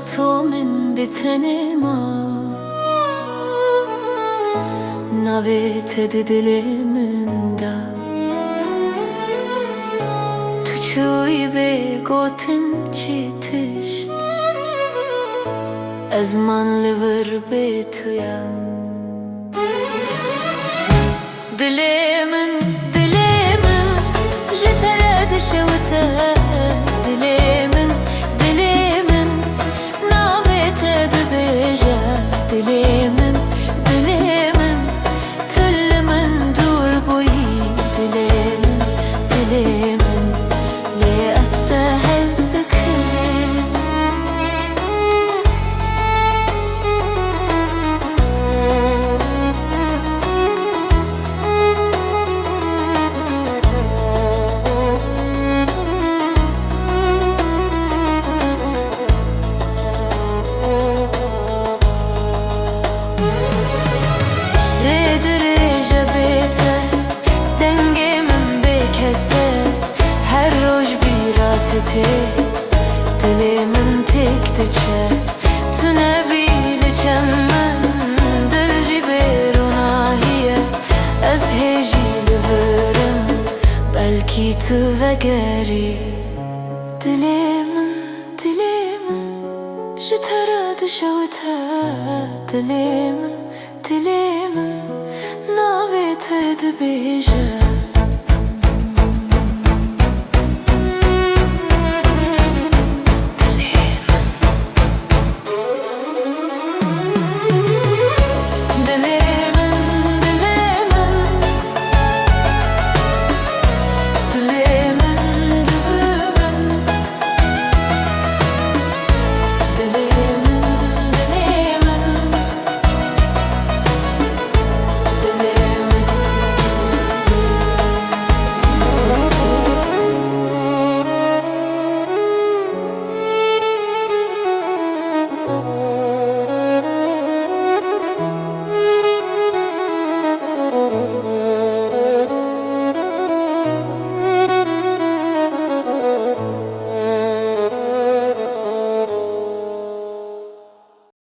تو من بتنه ما نویت دل من دا تو چوی به گوتن چیتش از من لور به تویا دل من جتره دشوته دل من ناویت دبیجه دل من تل من دور بویی دل من لی استهز هر روز بیراتته دل من تک دچه تو نبیل چمن دل جی بیروناهیه از هجی لورم بلکی تو وگری دل من جتره دشوته دل من ناویت دبیجه